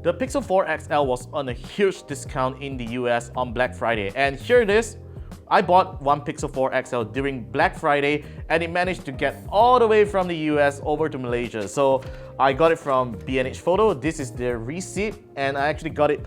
The Pixel 4 XL was on a huge discount in the US on Black Friday, and here it is. I bought one Pixel 4 XL during Black Friday and it managed to get all the way from the US over to Malaysia. So I got it from B&H Photo. This is the receipt and I actually got it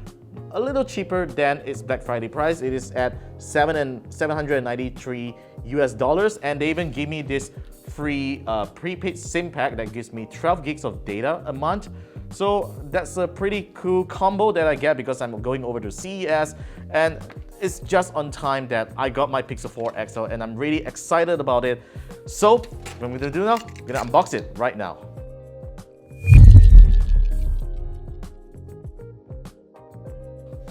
a little cheaper than its Black Friday price. It is at $793 US, and they even gave me this free prepaid SIM pack that gives me 12 gigs of data a month. So that's a pretty cool combo that I get because I'm going over to CES, and it's just on time that I got my Pixel 4 XL and I'm really excited about it. So what I'm gonna do now, I'm gonna unbox it right now.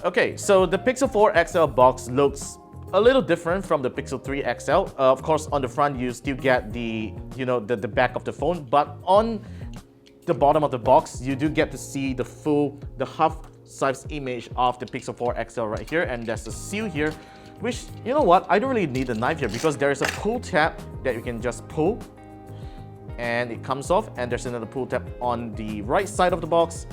Okay, so the Pixel 4 XL box looks a little different from the Pixel 3 XL. Of course, on the front you still get the the back of the phone, but on the bottom of the box you do get to see the half-size image of the Pixel 4 XL right here, and there's a seal here, which, you know what, I don't really need a knife here because there is a pull tab that you can just pull and it comes off, and there's another pull tab on the right side of the box,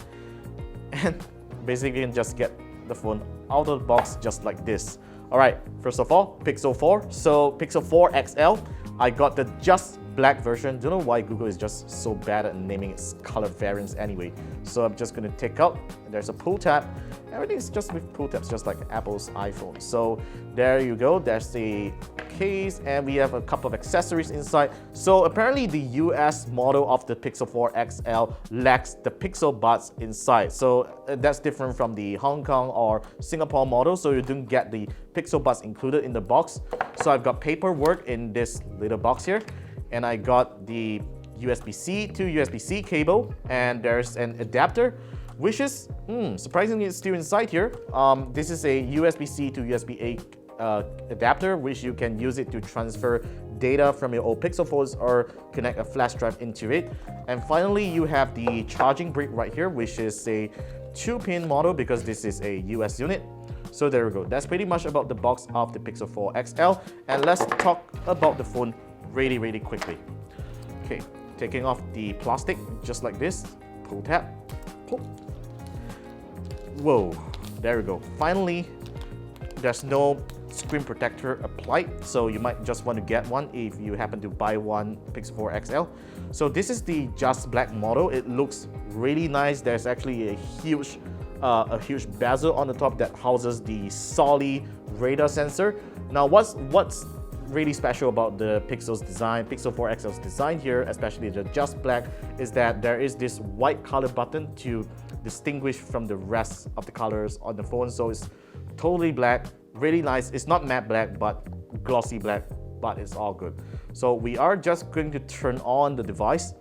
and basically you can just get the phone out of the box just like this. Alright, first of all, Pixel 4. So Pixel 4 XL, I got the just black version. Don't know why Google is just so bad at naming its color variants anyway. So I'm just gonna take out, there's a pull tab. Everything's just with pull tabs, just like Apple's iPhone. So there you go, there's the case, and we have a couple of accessories inside. So apparently the US model of the Pixel 4 XL lacks the Pixel Buds inside. So that's different from the Hong Kong or Singapore model, so you don't get the Pixel Buds included in the box. So I've got paperwork in this little box here, and I got the USB-C to USB-C cable, and there's an adapter, which is, surprisingly, it's still inside here. This is a USB-C to USB-A adapter, which you can use it to transfer data from your old Pixel phones or connect a flash drive into it. And finally, you have the charging brick right here, which is a 2-pin model because this is a US unit. So there we go. That's pretty much about the box of the Pixel 4 XL. And let's talk about the phone really quickly. Okay, taking off the plastic just like this. Pull tab. Pull. Whoa, there we go. Finally, there's no screen protector applied, so you might just want to get one if you happen to buy one Pixel 4 XL. So this is the just black model. It looks really nice. There's actually a huge bezel on the top that houses the Solid radar sensor. Now, what's really special about the Pixel 4 XL's design here, especially the just black, is that there is this white color button to distinguish from the rest of the colors on the phone. So it's totally black, really nice. It's not matte black, but glossy black, but it's all good. So we are just going to turn on the device,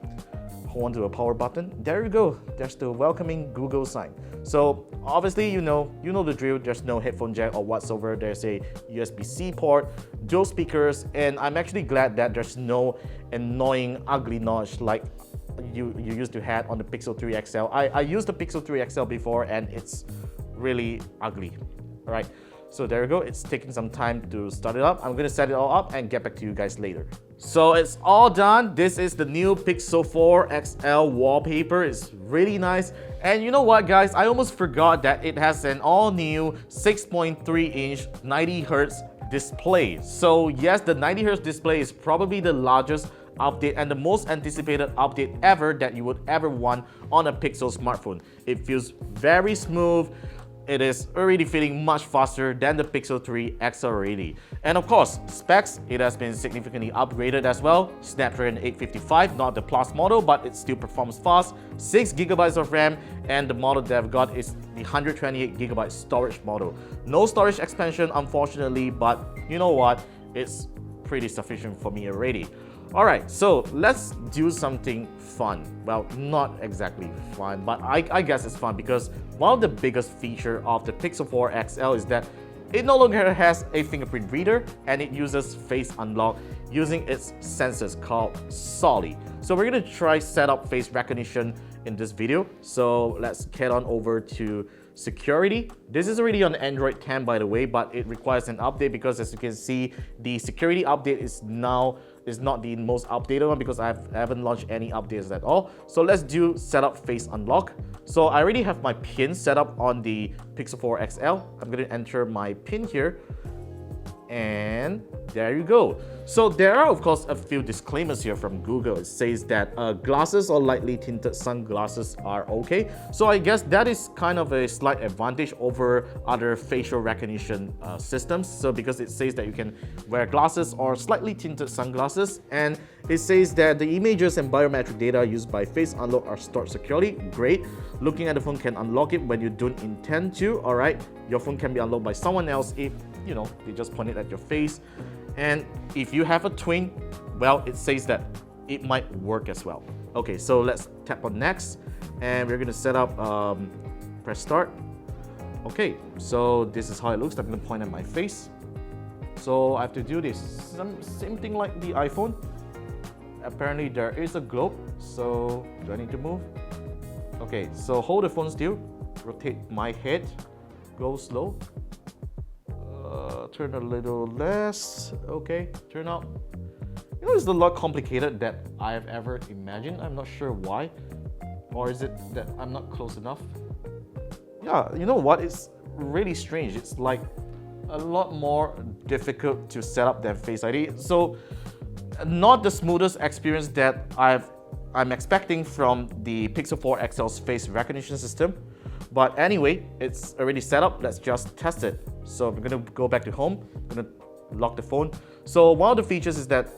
hold on to a power button. There you go. There's the welcoming Google sign. So obviously, you know the drill. There's no headphone jack or whatsoever. There's a USB-C port, dual speakers, and I'm actually glad that there's no annoying ugly notch like you used to have on the Pixel 3 XL. I used the Pixel 3 XL before and it's really ugly. All right. So there you go, it's taking some time to start it up. I'm gonna set it all up and get back to you guys later. So it's all done. This is the new Pixel 4 XL wallpaper. It's really nice. And you know what, guys? I almost forgot that it has an all-new 6.3-inch 90Hz display. So yes, the 90Hz display is probably the largest update and the most anticipated update ever that you would ever want on a Pixel smartphone. It feels very smooth. It is already feeling much faster than the Pixel 3 XL already. And of course, specs, it has been significantly upgraded as well. Snapdragon 855, not the Plus model, but it still performs fast. 6GB of RAM, and the model that I've got is the 128GB storage model. No storage expansion, unfortunately, but you know what? It's pretty sufficient for me already. Alright, so let's do something fun. Well, not exactly fun, but I guess it's fun because one of the biggest features of the Pixel 4 XL is that it no longer has a fingerprint reader and it uses face unlock using its sensors called Solid. So we're going to try set up face recognition in this video. So let's head on over to security. This is already on Android 10 by the way, but it requires an update because as you can see, the security update is now is not the most updated one because I haven't launched any updates at all. So let's do setup face unlock. So I already have my pin set up on the Pixel 4 XL. I'm going to enter my pin here. And there you go. So there are of course a few disclaimers here from Google. It says that glasses or lightly tinted sunglasses are okay. So I guess that is kind of a slight advantage over other facial recognition systems. So because it says that you can wear glasses or slightly tinted sunglasses, and it says that the images and biometric data used by face unlock are stored securely. Great. Looking at the phone can unlock it when you don't intend to. All right. Your phone can be unlocked by someone else if they just point it at your face. And if you have a twin, well, it says that it might work as well. Okay, so let's tap on next, and we're gonna set up, press start. Okay, so this is how it looks. I'm gonna point at my face. So I have to do this, same thing like the iPhone. Apparently there is a globe, so do I need to move? Okay, so hold the phone still, rotate my head, go slow. Turn a little less. Okay, turn up. It's a lot complicated than I have ever imagined. I'm not sure why. Or is it that I'm not close enough? Yeah, you know what? It's really strange. It's like a lot more difficult to set up than Face ID. So, not the smoothest experience that I'm expecting from the Pixel 4 XL's face recognition system. But anyway, it's already set up. Let's just test it. So I'm gonna go back to home. I'm gonna lock the phone. So one of the features is that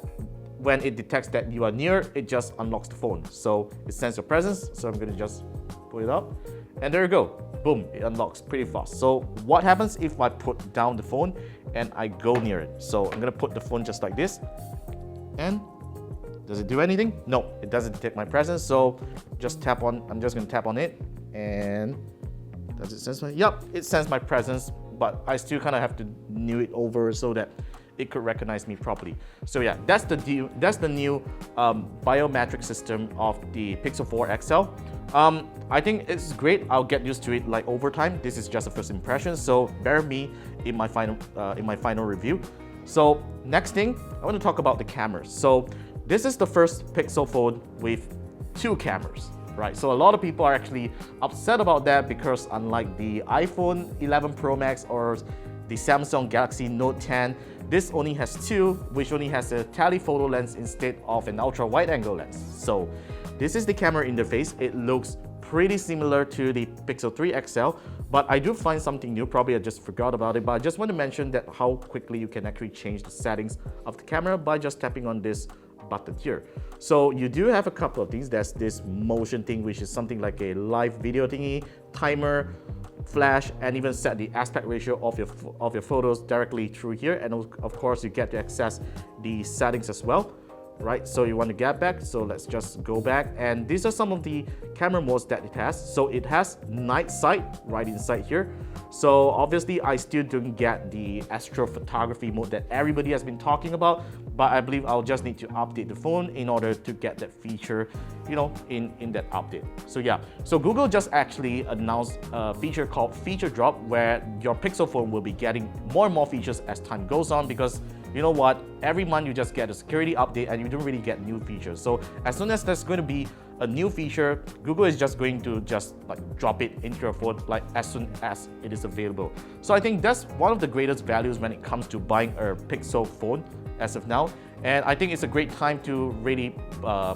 when it detects that you are near, it just unlocks the phone. So it senses your presence. So I'm gonna just pull it up, and there you go. Boom, it unlocks pretty fast. So what happens if I put down the phone and I go near it? So I'm gonna put the phone just like this, and does it do anything? No, it doesn't detect my presence. So just tap on. I'm just gonna tap on it, and does it sense my? Yep, it senses my presence, but I still kind of have to new it over so that it could recognize me properly. So yeah, that's the new biometric system of the Pixel 4 XL. I think it's great. I'll get used to it like over time. This is just a first impression, so bear with me in my final review. So next thing, I want to talk about the cameras. So this is the first Pixel phone with 2 cameras. Right, so a lot of people are actually upset about that because unlike the iPhone 11 Pro Max or the Samsung Galaxy Note 10, this only has 2, which only has a telephoto lens instead of an ultra wide angle lens. So this is the camera interface. It looks pretty similar to the Pixel 3 XL, but I do find something new. Probably I just forgot about it, but I just want to mention that how quickly you can actually change the settings of the camera by just tapping on this button here. So you do have a couple of things. There's this motion thing, which is something like a live video thingy, timer, flash, and even set the aspect ratio of your photos directly through here. And of course, you get to access the settings as well. Right, so you want to get back, so let's just go back, and these are some of the camera modes that it has. So it has night sight right inside here. So obviously I still don't get the astrophotography mode that everybody has been talking about, but I believe I'll just need to update the phone in order to get that feature, in that update. So yeah, so Google just actually announced a feature called Feature Drop, where your Pixel phone will be getting more and more features as time goes on, because you know what? Every month you just get a security update and you don't really get new features. So as soon as there's going to be a new feature, Google is just going to drop it into your phone as soon as it is available. So I think that's one of the greatest values when it comes to buying a Pixel phone as of now. And I think it's a great time to really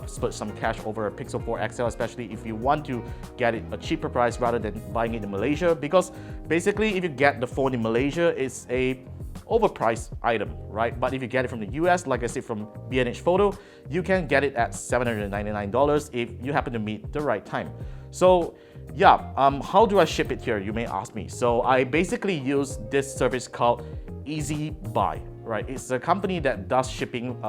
split some cash over a Pixel 4 XL, especially if you want to get it a cheaper price rather than buying it in Malaysia. Because basically, if you get the phone in Malaysia, it's a overpriced item, right? But if you get it from the US, like I said, from B&H Photo, you can get it at $799 if you happen to meet the right time. So yeah, how do I ship it here, you may ask me. So I basically use this service called Easy Buy, right? It's a company that does shipping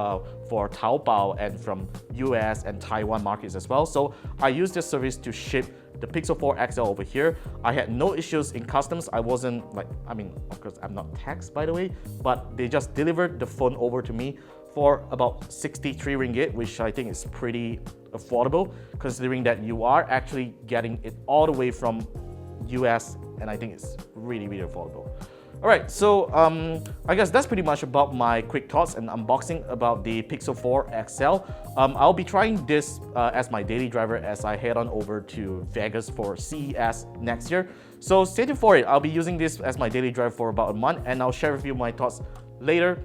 for Taobao and from US and Taiwan markets as well. So I use this service to ship the Pixel 4 XL over here. I had no issues in customs. I wasn't of course I'm not taxed, by the way, but they just delivered the phone over to me for about 63 ringgit, which I think is pretty affordable considering that you are actually getting it all the way from US, and I think it's really, really affordable. Alright, so I guess that's pretty much about my quick thoughts and unboxing about the Pixel 4 XL. I'll be trying this as my daily driver as I head on over to Vegas for CES next year. So stay tuned for it. I'll be using this as my daily driver for about a month, and I'll share with you my thoughts later,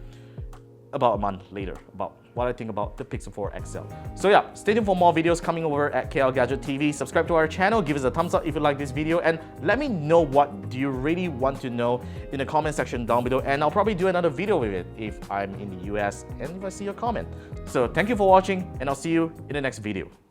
about a month later, about what I think about the Pixel 4 XL. So yeah, stay tuned for more videos coming over at KLGadgetTV. Subscribe to our channel, give us a thumbs up if you like this video, and let me know what do you really want to know in the comment section down below, and I'll probably do another video with it if I'm in the US and if I see your comment. So thank you for watching, and I'll see you in the next video.